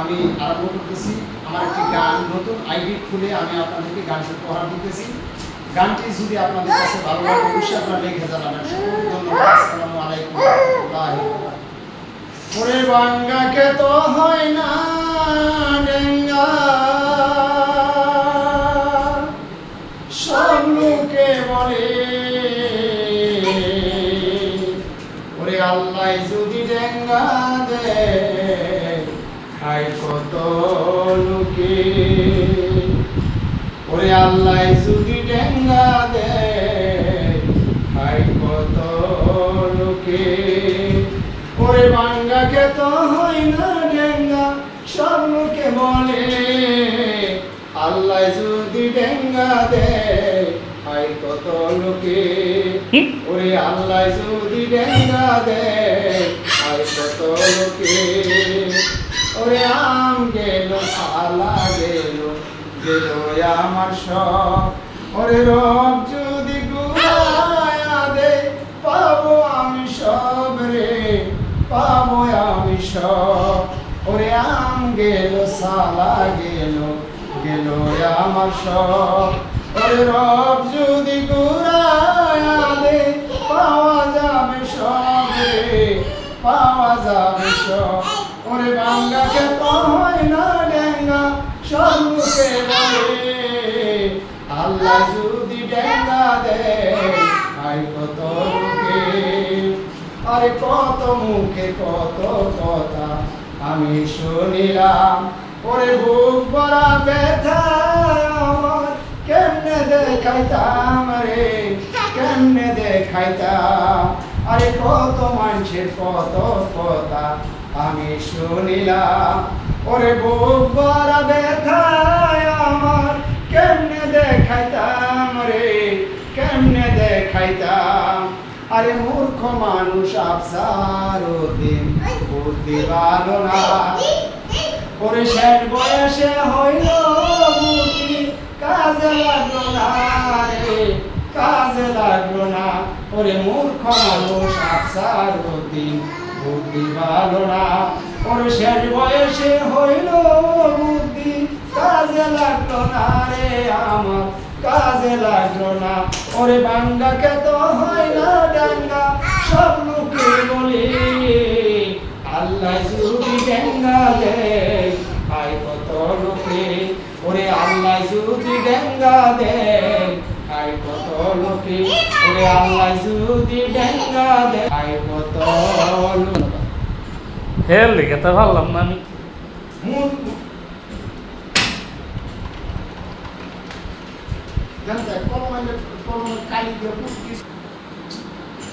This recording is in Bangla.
আমি আরম্ভ করতেছি আমার একটি গান নতুন আইডি খুলে আমি আপনাদেরকে গানটি উপহার দিতেছি। গানটি যদি আপনাদের কাছে ভালো লাগে অবশ্যই আপনারা লিখে জানাবেন। ধন্যবাদ। আসসালামু আলাইকুম ওয়া রাহমাতুল্লাহি ওয়া বারাকাতুহু। ওরে বাঙ্গাকে তো হয় না ডেঙ্গা, সব লোকে বলে ওরে আল্লাহ যদি ডেঙ্গা দে খাই কত লোকে। ওরে আল্লাহ যদি ডেঙ্গা দে খাই কত লোকে। ওরে বাঙ্গাকে তো হয় না ডেঙ্গা, সব লোকে বলে আল্লাহ যদি ডেঙ্গা দে খাই কত লোকে। ওরে আল্লাহ যদি ডেঙ্গা দে খাই কত লোকে। ওরে আম গেল সালা গেল গেল আমার সব। ওরে রব যদি গুনায়া দে পাবো আমি সব রে, পাবো আমি সব। ওরে আম গেল সালা গেল গেল আমার সব। ওরে রব যদি গুনায়া দে পাওয়া যাবে সব রে, পাওয়া যাবে সব। ওরে বাঙ্গাকে তো হয় না ডেঙ্গা, সব লোকে বলে আল্লাহ যদি ডেঙ্গা দে আই কত লোকে। আরে কত মুখে কত কথা আমি শুনিলাম। ওরে বুক ভরা ব্যথা আমার কেমনে দেখাইতাম রে, কেমনে দেখাইতাম। আরে কত মানুষের কত কথা আমি শুনিলাম। ওরে বুক ভরা ব্যথা আমার কেমনে দেখাইতাম রে, কেমনে দেখাইতাম। আরে মূর্খ মানুষ আফসার দিন বুদ্ধি ভালো না। ওরে শেষ বয়সে হইল বুদ্ধি কাজে লাগলো না রে, কাজে লাগলো না। ওরে মূর্খ মানুষ আফসার দিন বুদ্ধি ভালো না। ওরে শেষ বয়সে হইল বুদ্ধি কাজে লাগলো না রে আমার, কাজে লাগলো না। ওরে বাঙ্গাকে তো হয় না ডাঙ্গা, সব লোকে বলে আল্লাহ যদি ডেঙ্গা দে খাই কত লোকে। ওরে আল্লাহ যদি ডেঙ্গা দে খাই কত লোকে। ওরে আল্লাহ যদি ডেঙ্গা দে খাই কত লোকে। হেল লিখে তো ভাবলাম না আমি। জানতে কলমের কালি দিয়ে